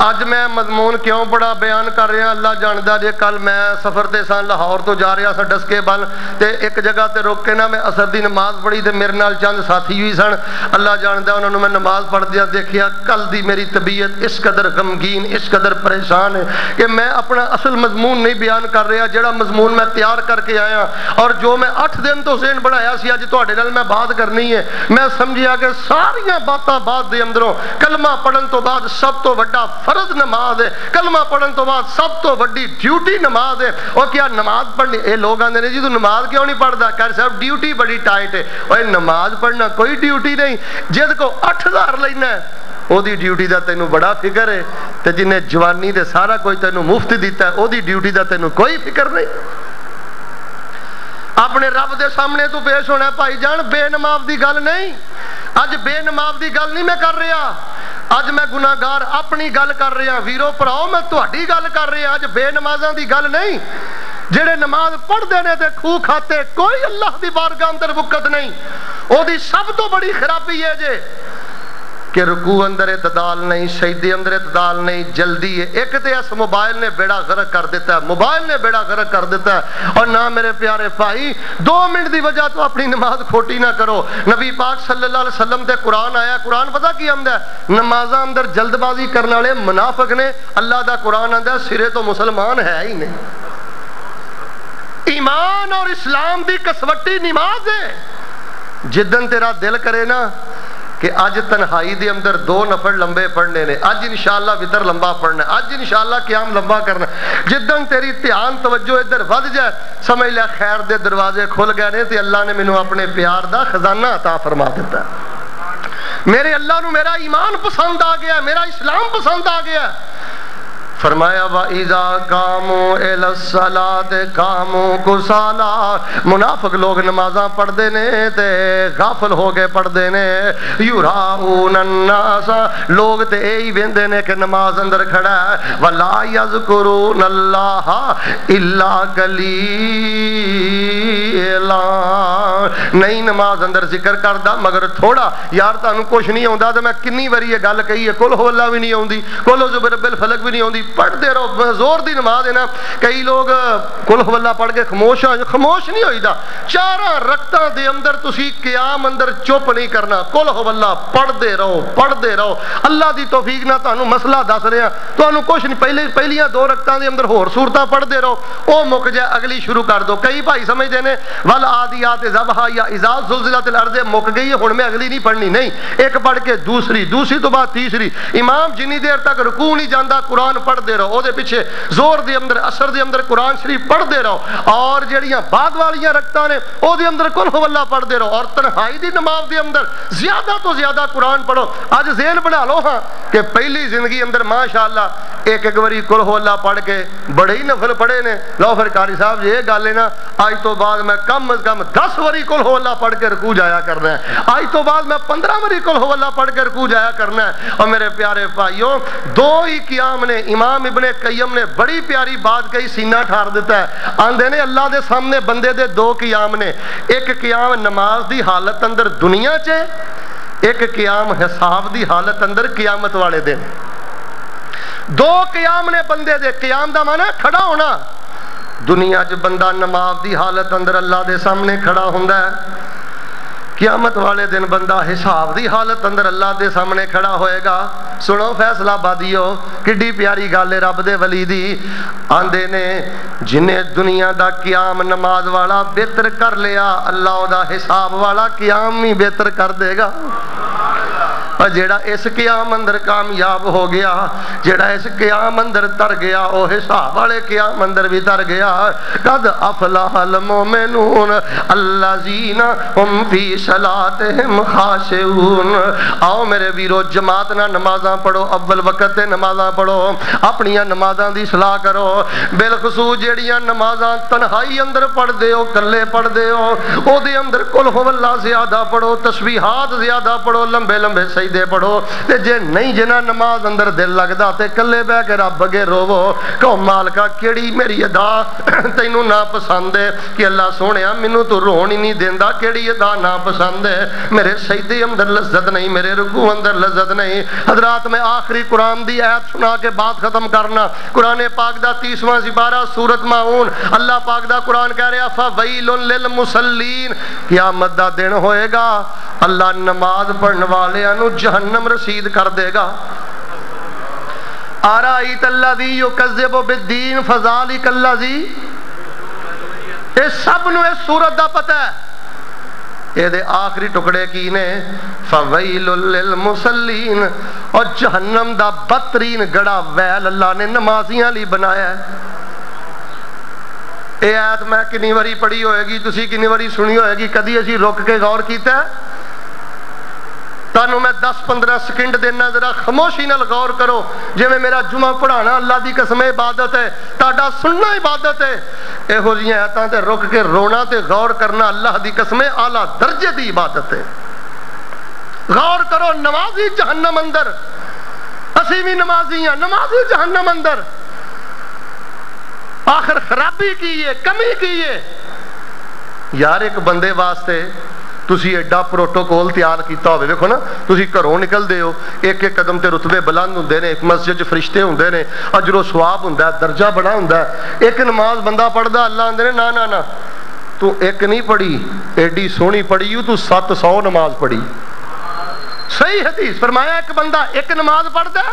اج میں مضمون کیوں بڑا بیان کر رہا اللہ جاندا جے کل میں سفر تے سن لاہور تو جا رہا سا ڈسکے بل تے ایک جگہ تے روک کے نا میں عصر دی نماز پڑھی تے میرے نال چند ساتھی ہوئی سن اللہ جاندا انہوں نے میں نماز پڑھدیا دیکھیا کل دی میری طبیعت اس قدر غمگین اس قدر پریشان ہے کہ میں اپنا اصل مضمون نہیں بیان کر رہا جڑا مضمون میں تیار کر کے آیا اور جو میں 8 دن تو ذہن بنایا سی اج تواڈے نال میں بات کرنی ہے میں سمجھیا کہ ساریاں باتاں بعد دے اندروں کلمہ پڑھن تو بعد سب تو بڑا فرض نماز ہے کلمہ پڑھن تو بعد سب تو بڑی ڈیوٹی نماز ہے اور کیا نماز پڑھنی اے لوگ آندے نے جی تو نماز کیوں نہیں پڑھدا کہہ صاحب ڈیوٹی بڑی ٹائٹ ہے اوے نماز پڑھنا کوئی ڈیوٹی نہیں جد کو 8000 لینا ہے او دی ڈیوٹی دا تینوں بڑا فکر ہے تے جنہیں جوانی دے سارا کوئی تینوں مفت دیتا ہے او دی ڈیوٹی دا تینوں کوئی فکر نہیں اپنے رب دے سامنے تو پیش ہونا ہے بھائی جان بے نماز دی گل نہیں اج بے نماز دی گل نہیں میں کر رہا اج میں گناہگار اپنی گل کر رہا ویرو پراؤ میں تہاڈی گل کر رہا اج بے نمازاں دی گل نہیں جڑے نماز پڑھدے نے تے کھو کھاتے کوئی اللہ دی بارگاہ اندر وقت نہیں او دی سب تو بڑی خرابی ہے جے کہ رکوع اندر اعتدال نہیں سجدے اندر اعتدال نہیں جلدی ہے ایک تے اس موبائل نے بیڑا غرق کر دیتا ہے موبائل نے بیڑا غرق کر دیتا ہے اور نہ میرے پیارے بھائی 2 منٹ دی وجہ تو اپنی نماز کھوٹی نہ کرو نبی پاک صلی اللہ علیہ وسلم تے قرآن آیا قرآن پتہ کی آندا ہے نمازاں اندر جلد بازی کرنے والے منافق نے اللہ دا قرآن آندا ہے سرے تو مسلمان ہے ہی نہیں ایمان اور اسلام دی کسوٹی نماز ہے جدن تیرا دل کرے نا کہ آج تنہائی دے اندر 2 نفل لمبے پڑھنے نے آج انشاءاللہ وتر لمبا پڑھنا ہے آج انشاءاللہ قیام لمبا کرنا جدن تیری دھیان توجہ ادھر ود جائے سمجھ لیا خیر دے دروازے کھل گئے نے تے اللہ نے مینوں اپنے پیار دا خزانہ عطا فرما دیتا ہے میرے اللہ نو میرا ایمان پسند آ گیا میرا اسلام پسند آ گیا فرمایا وَإِذَا قَامُوا إِلَى الصَّلَاةِ قَامُوا كُسَالَىٰ منافق لوگ نمازاں پڑھ دے نے تے غافل ہو گئے پڑھ دے نے يُرَاءُونَ النَّاسَ لوگ تے ہی ویندے نے کہ نماز اندر کھڑا ہے وَلَا يَذْكُرُونَ اللَّهَ إِلَّا قَلِيلًا نہیں نماز اندر ذکر کردا مگر تھوڑا یار تانوں کچھ نہیں آوندا تے میں کنی واری یہ گل کہی ہے قل هو اللہ بھی نہیں آوندی قل اعوذ برب الفلق بھی نہیں آوندی پڑھ دے رہو زور دی نماز ہے نا کئی لوگ قل هو اللہ پڑھ کے خاموش نہیں ہوئی دا 4 رکعتاں دے اندر تسی قیام اندر چپ نہیں کرنا قل هو اللہ پڑھ دے رہو اللہ دی توفیق نہ تانوں مسئلہ دس رہا تانوں کچھ نہیں پہلیاں 2 رکعتاں دے اندر ہور سورتاں پڑھ دے رہو او مک جائے اگلی شروع کر دو کئی بھائی سمجھدے نے والعادیات ضبحا یا اذا زلزلت الارض مک گئی ہن میں اگلی نہیں پڑھنی نہیں ایک پڑھ کے دوسری تو بعد تیسری امام جنی دیر تک رکوع نہیں جاندا قرآن پڑھ دے رہو او دے پیچھے زور دے اندر اثر دے اندر قرآن شریف پڑھ دے رہو اور جڑیاں بعد والیاں رکھتا نے او دے اندر قل هو اللہ پڑھ دے رہو اور تنہائی دی نماز دے اندر زیادہ تو زیادہ قرآن پڑھو آج ذہن بنا لو ہاں کہ پہلی زندگی اندر ماشاءاللہ ایک واری قل هو اللہ پڑھ کے بڑے ہی نفل پڑھے نے لو پھر قاری صاحب یہ گل ہے نا آج تو بعد میں کم از کم 10 واری قل هو اللہ پڑھ کے رکوع جایا کرنا ہے آج تو بعد میں 15 واری قل هو اللہ پڑھ کے رکوع جایا کرنا ہے اور میرے پیارے بھائیوں 2 ہی قیام نے امام ابن قیم نے بڑی پیاری بات کہی سینہ ٹھار دیتا ہے آندے نے اللہ دے سامنے بندے دے 2 قیام نے ایک قیام نماز دی حالت اندر دنیا چے ایک قیام حساب دی حالت اندر قیامت والے دن 2 قیام نے بندے دے قیام دا معنی کھڑا ہونا دنیا چ بندہ نماز دی حالت اندر اللہ دے سامنے کھڑا ہوندا ہے قیامت والے دن بندہ حساب دی حالت اندر اللہ دے سامنے کھڑا ہوئے گا سنو فیصلہ بادیو کڈی پیاری گل ہے رب دے ولی دی آندے نے جنہیں دنیا دا قیام نماز والا بہتر کر لیا اللہ دا حساب والا قیام ہی بہتر کر دے گا اور جیڑا اس قیام اندر کامیاب ہو گیا جیڑا اس قیام اندر تر گیا او حساب والے قیام اندر بھی تر گیا قد افلح المؤمنون الذین هم فی صلاتهم خاشعون آؤ میرے ویرو جماعت نہ نمازاں پڑھو اول وقت تے نمازاں پڑھو اپنیاں نمازاں دی اصلاح کرو بالخصوص جیڑیاں نمازاں تنہائی اندر پڑھ دے ہو کلے پڑھ دے ہو او دے اندر قل هو اللہ زیادہ پڑھو تسبیحات زیادہ پڑھو لمبے لمبے سجدے پڑھو تے جے نہیں جنا نماز اندر دل لگدا تے کلے بہ کے رب اگے روو کہ مالکا کیڑی میری ادا تینوں نا پسند ہے کہ اللہ سونیا مینوں تو رون ہی نہیں دیندا کیڑی ادا نا پسند ہے میرے سجدے اندر لذت نہیں میرے رکوع اندر لذت نہیں حضرات میں آخری قرآن دی آیت سنا کے بات ختم کرنا قرآن پاک دا 30واں سپارہ سورۃ ماعون اللہ پاک دا قرآن کہہ رہا فویل للمصلین قیامت دا دن ہوئے گا اللہ نماز پڑھنے والےاں نو جہنم رسید کر دے گا آرائیت الذی یکذب بالدین فذالک الذی اس سب نو اس سورت دا پتہ ہے یہ دے آخری ٹکڑے کی نے فویل للمصلین اور جہنم دا بدترین گڑا ویل اللہ نے نمازیاں لی بنایا ہے اے آیت میں کنی واری پڑھی ہوئے گی تسی کنی واری سنی ہوئے گی کدی اسی رک کے غور کیتا ہے تانوں میں 10-15 سیکنڈ دینا ذرا خاموشی نال غور کرو جے میں میرا جمعہ پڑھانا اللہ دی قسم عبادت ہے تاڈا سننا عبادت ہے ایہو جیاں آیتاں تے رک کے رونا تے غور کرنا اللہ دی قسم اعلیٰ درجے دی عبادت ہے غور کرو نمازی جہنم اندر اسی بھی نمازی ہیں نمازی جہنم اندر آخر خرابی کی ہے کمی کی ہے یار ایک بندے واسطے تسی ایڈا پروٹوکول تیار کیتا ہوئے دیکھو نا تسی گھروں نکل دے ہو ایک ایک قدم تے رتبے بلند ہوندے نے ایک مسجد فرشتے ہوندے نے اجر و ثواب ہوندا ہے درجہ بڑا ہوندا ہے ایک نماز بندہ پڑھدا اللہ آندے نے نا نا نا تو ایک نہیں پڑھی ایڈی سونی پڑھی تو 700 نماز پڑھی صحیح حدیث فرمایا ایک بندہ ایک نماز پڑھدا ہے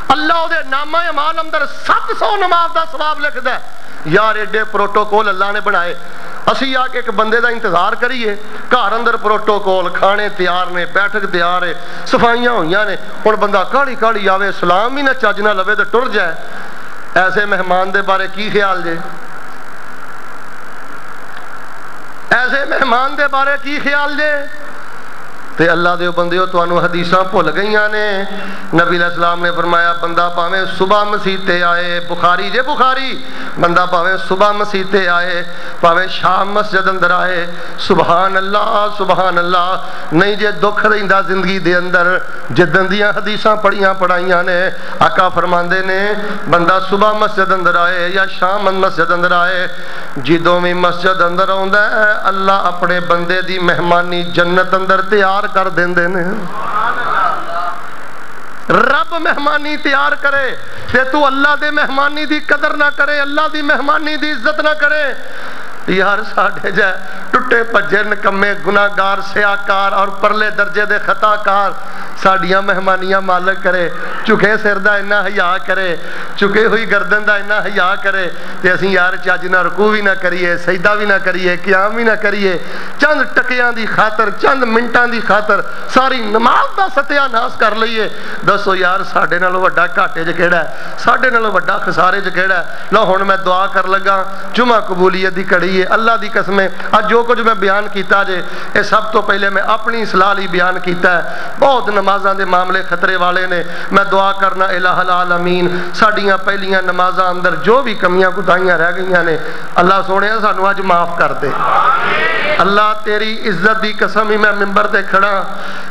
اللہ دے نامہ اعمال اندر 700 نماز دا ثواب لکھدا ہے یار ایڈے پروٹوکول اللہ نے بنائے اسی آ کے ایک بندے دا انتظار کریے گھر اندر پروٹوکول کھانے تیار نے بیٹھک تیار ہے صفائیاں ہوئیاں نے ہن بندہ کاڑی کاڑی آوے سلام ہی نہ چج نہ لوے تے ٹر جائے ایسے مہمان دے بارے کی خیال جے ایسے مہمان دے بارے کی خیال جے تے اللہ دے بندیو توانو حدیثاں بھول گئیاں نے نبی علیہ السلام نے فرمایا بندہ پاویں صبح مسیح تے آئے بخاری جے بخاری بندہ پاویں صبح مسیح تے آئے پاویں شام مسجد اندر آئے سبحان اللہ نہیں جے دکھ رہندا زندگی دے اندر جدن دیاں حدیثاں پڑھائیاں نے آقا فرماندے نے بندہ صبح مسجد اندر آئے یا شام مسجد اندر آئے جدوں بھی مسجد اندر آوندا ہے اللہ اپنے بندے دی مہمانی جنت اندر تیار کر دیندے نے رب مہمانی تیار کرے تے تو اللہ دے مہمانی دی قدر نہ کرے اللہ دی مہمانی دی عزت نہ کرے یار ساڑھے جائے ٹوٹے پجے نکمے گناہگار سیاکار اور پرلے درجے دے خطا کار ساڑیاں مہمانیاں مالک کرے چکے سر دا انہا حیاء کرے چکے ہوئی گردن دا انہا حیاء کرے تے اسی یار چاج نہ رکوع بھی نہ کریے سجدہ بھی نہ کریے قیام بھی نہ کریے چند ٹکیاں دی خاطر چند منٹاں دی خاطر ساری نماز دا ستیہ ناس کر لئیے دسو یار ساڑھے نالو وڈا کاٹے جکیڑا ہے ساڑھے نالو وڈا خسارے جکیڑا ہے لو ہن میں دعا کر لگا جمعہ قبولیت دی کڑی ہے اللہ دی قسمیں آج جو کچھ میں بیان کیتا جے اے سب تو پہلے میں اپنی اصلاح لی بیان کیتا ہے بہت نمازاں دے معاملے خطرے والے نے میں دعا کرنا الہ العالمین ساڑیاں پہلیاں نمازاں اندر جو بھی کمیاں کوتاہیاں رہ گئیاں نے اللہ سونے سانو آج معاف کر دے اللہ تیری عزت دی قسم ہی میں منبر تے کھڑا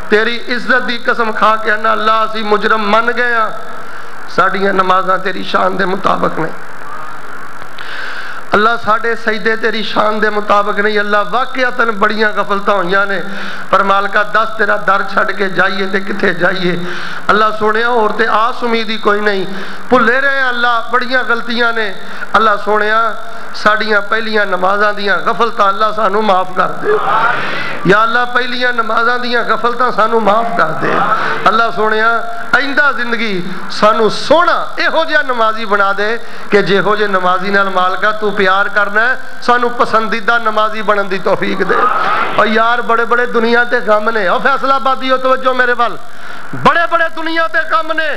تیری عزت دی قسم کھا کے انا اللہ اسی مجرم من گیا ساڑیاں نمازاں تیری شان دے مطابق نہیں اللہ ساڑھے سجدے تیری شان دے مطابق نہیں اللہ واقعاتاً بڑیاں غفلتاں ہوئیاں نے پر مالکہ دس تیرا در چھڑ کے جائیے تے کتھے جائیے اللہ سونے اور تے آس امیدی کوئی نہیں بھلے رہے اللہ بڑیاں غلطیاں نے اللہ سونے ساڑیاں پہلیاں نمازاں دیاں غفلتاں اللہ سانو معاف کر دے یا اللہ پہلیاں نمازاں دیاں غفلتاں سانو معاف کر دے اللہ سونے آئندہ زندگی سانو سونا اے ہو جا نمازی بنا دے کہ جے ہو جے نمازی نال مالکہ تو پیار کرنا ہے سانو پسندیدہ نمازی بنن دی توفیق دے اور یار بڑے بڑے دنیا تے غم نے اور فیصلہ بادی ہو توجہ میرے وال بڑے بڑے دنیا تے غم نے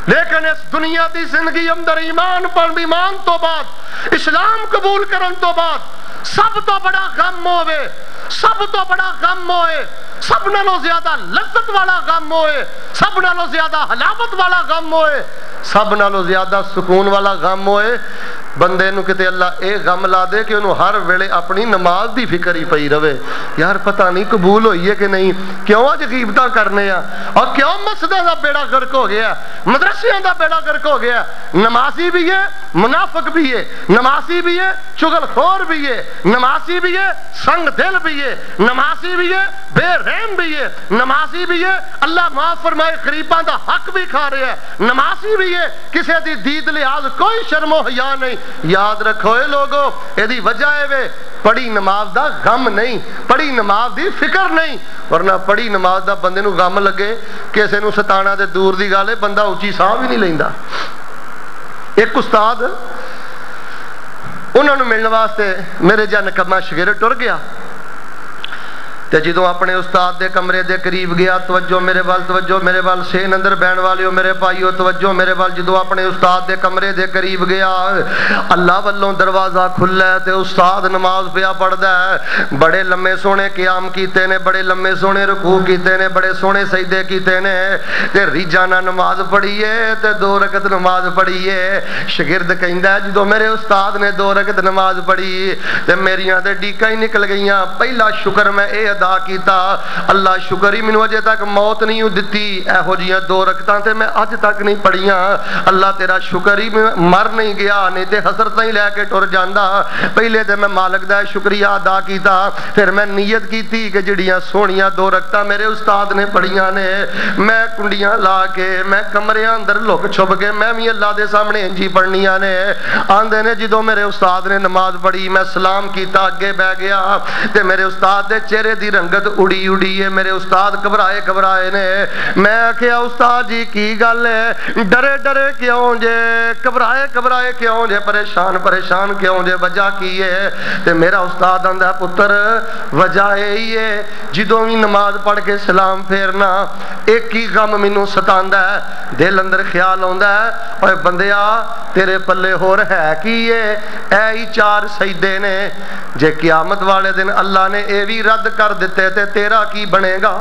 لیکن اس دنیا دی زندگی اندر ایمان پر ایمان تو بعد اسلام قبول کرن تو بعد سب تو بڑا غم ہوئے سب تو بڑا غم ہوئے سب نالو زیادہ لذت والا غم ہوئے سب نالو زیادہ حلاوت والا غم ہوئے سب نالو زیادہ سکون والا غم ہوئے بندے نو کتے اللہ اے غم لا دے کہ انہوں ہر ویلے اپنی نماز دی فکر ہی پئی رہے، یار پتہ نہیں قبول ہوئی ہے کہ نہیں، کیوں اج غیبتاں کرنے ہیں، اور کیوں مسجداں دا بیڑا غرق ہو گیا، مدرسیاں دا بیڑا غرق ہو گیا۔ نمازی بھی ہے، منافق بھی ہے، نمازی بھی ہے، چغل خور بھی ہے، نمازی بھی ہے، سنگ دل بھی ہے، نمازی بھی ہے، بے رحم بھی ہے، نمازی بھی ہے اللہ معاف فرمائے غریباں دا حق بھی کھا رہا ہے، نمازی بھی ہے کسی دی دید لحاظ کوئی شرم و حیا نہیں۔ یاد رکھو اے لوگو، اے دی وجہ ہے وے پڑھی نماز دا غم نہیں، پڑھی نماز دی فکر نہیں، ورنہ پڑھی نماز دا بندے نو غم لگے کسے نو ستانا تے دور دی گل ہے، بندہ اونچی ساہ بھی نہیں لیندا۔ ایک استاد انہوں نے ملنے واسطے میرے جا نکما شگرد ٹر گیا تے جدوں اپنے استاد دے کمرے دے قریب گیا، توجہ میرے وال سین اندر بہن والیو میرے بھائیو توجہ میرے وال، جدوں اپنے استاد دے کمرے دے قریب گیا اللہ والوں دروازہ کھلا ہے تے استاد نماز پیا پڑھدا ہے، بڑے لمے سونے قیام کیتے نے، بڑے لمے سونے رکوع کیتے نے، بڑے سونے سجدے کیتے نے تے ریجانہ نماز پڑھی ہے تے 2 رکعت نماز پڑھی ہے۔ شاگرد کہندا ہے جدوں میرے استاد نے 2 رکعت نماز پڑھی تے میریاں تے ڈیکاں ہی نکل گئیاں، پہلا شکر میں اے ادا کیتا اللہ شکر ہی مینوں اجے تک موت نہیں دتی، ایہو جیاں 2 رکعتاں تے میں اج تک نہیں پڑھیاں، اللہ تیرا شکر ہی مر نہیں گیا، نہیں تے حسرتاں ہی لے کے ٹر جاندا۔ پہلے تے میں مالک دا شکریہ ادا کیتا، پھر میں نیت کیتی کہ جڑیاں سونیاں 2 رکعتاں میرے استاد نے پڑھیاں نے میں کنڈیاں لا کے میں کمریاں اندر لک چھپ کے میں بھی اللہ دے سامنے انجی پڑھنیاں نے۔ آندے نے جدوں میرے استاد نے نماز پڑھی میں سلام کیتا اگے بیٹھ گیا تے میرے استاد دے چہرے دی رنگت اڑی اڑی ہے، میرے استاد گھبرائے نے، میں کہیا استاد جی کی گل ہے، ڈرے کیوں جے، گھبرائے کیوں جے، پریشان کیوں جے، وجہ کی ہے؟ تے میرا استاد آندا پتر وجہ یہی ہے جدوں بھی نماز پڑھ کے سلام پھیرنا ایک ہی غم مینوں ستاندا ہے، دل اندر خیال آندا ہے اوے بندیا تیرے پلے ہور ہے کی ہے، اے ہی 4 سجدے نے، جے قیامت والے دن اللہ نے اے بھی رد کر دیتے تے تیرا کی بنے گا،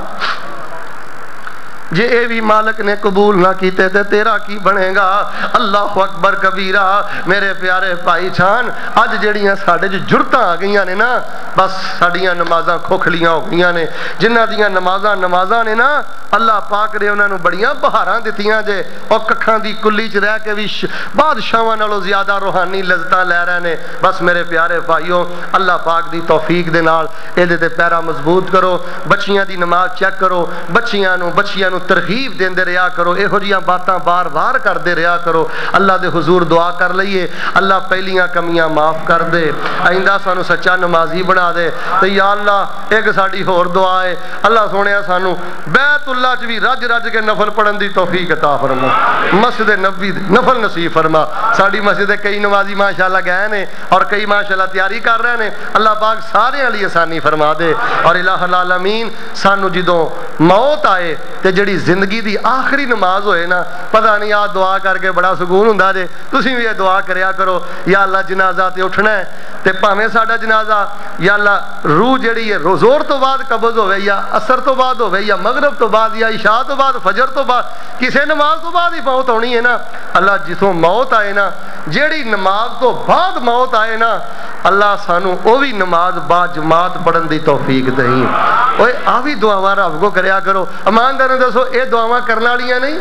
جے اے بھی مالک نے قبول نہ کیتے تے تیرا کی بنے گا۔ اللہ اکبر کبیرہ۔ میرے پیارے بھائی جان اج جڑیاں ساڈے جو جرتاں آ گئیاں نے نا، بس ساڈیاں نمازاں کھوکھلیاں ہو گئیاں نے، جنہاں دیاں نمازاں نے نا اللہ پاک نے انہاں نو بڑیاں بہاراں دتیاں جے، اور ککھاں دی کلی چ رہ کے بھی بادشاہاں نالوں زیادہ روحانی لذتاں لے رہے نے۔ بس میرے پیارے بھائیو اللہ پاک دی توفیق دے نال اے دے پیرا مضبوط کرو، بچیاں دی نماز چیک کرو، بچیاں نو ترغیب دیندے رہا کرو، یہو جیاں باتاں بار بار کردے رہا کرو۔ اللہ دے حضور دعا کر لئیے اللہ پہلیاں کمیاں معاف کر دے، آئندہ سانو سچا نمازی بنا دے۔ تو یا اللہ ایک ساڑی ہور دعا ہے، اللہ سونیا سانو بیت اللہ چ بھی رج کے نفل پڑھن دی توفیق عطا فرما، مسجد نبوی نفل نصیب فرما۔ ساڑی مسجد کئی نمازی ماشاءاللہ گئے نے اور کئی ماشاءاللہ تیاری کر رہے ہیں، اللہ پاک سارے علی آسانی فرما دے۔ اور الہ العالمین سانو جدوں موت آئے تے جڑی زندگی دی آخری نماز ہوئے نا، پتہ نہیں آ دعا کر کے بڑا سکون ہوندا جے، تسی بھی یہ دعا کریا کرو یا اللہ جنازہ تے اٹھنا ہے تے پاویں ساڈا جنازہ یا اللہ روح جڑی ہے زور تو بعد قبض ہوے یا اثر تو بعد ہوے یا مغرب تو بعد یا عشاء تو بعد فجر تو بعد کسے نماز تو بعد ہی موت ہونی ہے نا، اللہ جتوں موت آئے نا جیڑی نماز تو بعد موت آئے نا اللہ سانو او بھی نماز با جماعت پڑھن دی توفیق دیں۔ اوے آ بھی دعاواں رب کو کریا کرو، ایماندار دسو اے دعاواں کرن والیاں نہیں،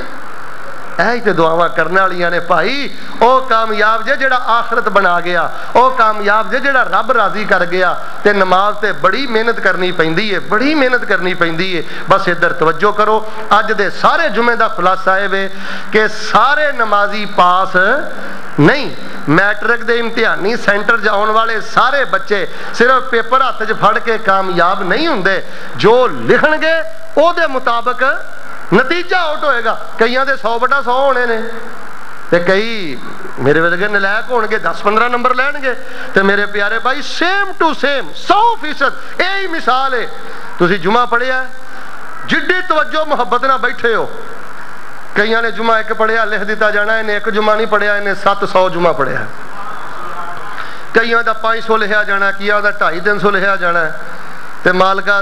اے تے دعاواں کرن والیاں نے بھائی۔ او کامیاب جے جڑا آخرت بنا گیا، او کامیاب جے جڑا رب راضی کر گیا۔ تے نماز تے بڑی محنت کرنی پیندی ہے، بڑی محنت کرنی پیندی ہے۔ بس ادھر توجہ کرو، اج دے سارے جمعے دا خلاصہ ہے کہ سارے نمازی پاس نہیں، میٹرک دے امتحانی سینٹر جاؤن والے سارے بچے صرف پیپر ہاتھ چ پھڑ کے کامیاب نہیں ہوندے، جو لکھن گے او دے مطابق نتیجہ آؤٹ ہوئے گا۔ کئیاں دے 100/100 ہونے نے تے کئی میرے ورگے نلائق ہون گے 10-15 نمبر لین گے۔ تے میرے پیارے بھائی سیم ٹو سیم 100% یہی مثال ہے۔ تسی جمعہ پڑھیا ہے، جڈی توجہ محبت نہ بیٹھے ہو، کئیاں نے جمعہ ایک پڑھیا لکھ دیتا جانا ہے، انہیں ایک جمعہ نہیں پڑھیا، انہیں 700 جمعہ پڑھیا ہے۔ کئیاں دا 500 لکھیا جانا ہے، کیا دا 250-300 لکھیا جانا ہے۔ تے مالکہ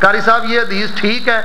قاری صاحب یہ حدیث ٹھیک ہے،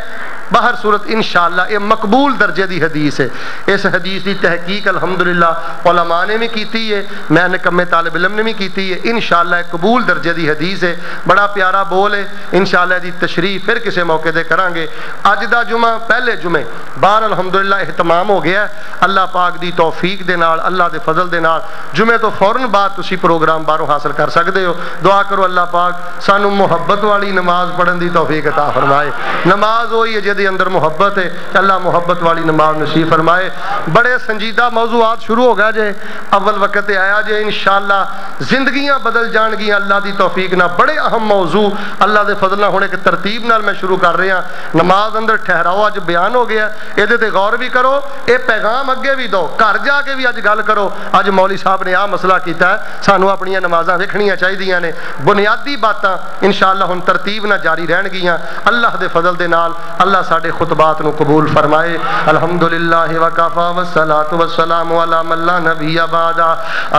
باہر صورت انشاءاللہ یہ مقبول درجے دی حدیث ہے۔ اس حدیث دی تحقیق الحمدللہ علماء نے بھی کیتی ہے، میں نے کم طالب علم نے بھی کیتی ہے، انشاءاللہ ایک قبول درجے دی حدیث ہے، بڑا پیارا بول ہے، انشاءاللہ دی تشریح پھر کسی موقع دے کران گے۔ اج دا جمعہ پہلے جمعے باہر الحمدللہ اہتمام ہو گیا ہے، اللہ پاک دی توفیق دے نال، اللہ دے فضل دے نال جمعے تو فوراً بعد تسی پروگرام باہروں حاصل کر سکتے ہو۔ دعا کرو اللہ پاک سانو محبت والی نماز پڑھن دی توفیق عطا فرمائے۔ نماز ہوئی ہے جدی اندر محبت ہے کہ اللہ محبت والی نماز نصیب فرمائے۔ بڑے سنجیدہ موضوعات شروع ہو گیا جے، اول وقت آیا جے، انشاءاللہ زندگیاں بدل جان گیاں اللہ دی توفیق نہ۔ بڑے اہم موضوع اللہ دے فضل نہ ہونے کے ترتیب نال میں شروع کر رہا ہوں۔ نماز اندر ٹھہراؤ اج بیان ہو گیا، یہ تے غور بھی کرو، اے پیغام اگے بھی دو، گھر جا کے بھی اج گل کرو۔ اج مولوی صاحب نے مسئلہ کیتا ہے، سانو اپنی نمازاں ویکھنیاں چاہیدیاں نے، بنیادی باتاں انشاءاللہ ہن ترتیب نہ جاری رہن گیاں۔ اللہ دے فضل دے نال اللہ ساڈے خطبات نو قبول فرمائے۔ الحمدللہ وکفا والصلاۃ والسلام علی من لا نبی بعد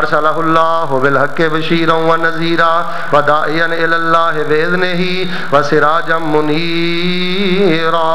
ارسلہ اللہ بالحق بشیرا ونذیرا وداعیا الی اللہ باذنہ وسراجا منیرا۔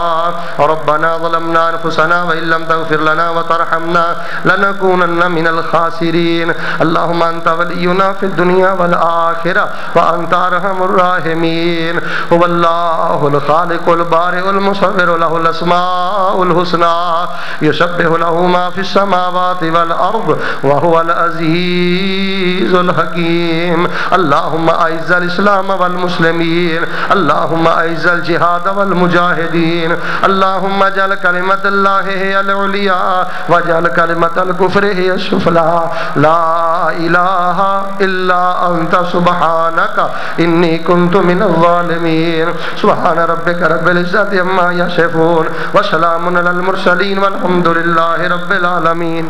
ربنا ظلمنا انفسنا وان لم تغفر لنا وترحمنا لنكونن من الخاسرین۔ اللهم انت ولینا فی الدنیا والآخرہ وانت ارحم الراحمین۔ هو اللہ الخالق البارئ المصور له الاسماء الحسنى يسبح له ما في السماوات والارض وهو العزيز الحكيم۔ اللهم اعز الاسلام والمسلمين، اللهم اعز الجهاد والمجاهدين، اللهم اجعل كلمة الله هي العليا واجعل كلمة الكفر هي السفلى، لا اله الا انت سبحانك اني كنت من الظالمين۔ سبحان ربك رب العزة عما يصفون وسلام على المرسلين والحمد لله رب العالمين۔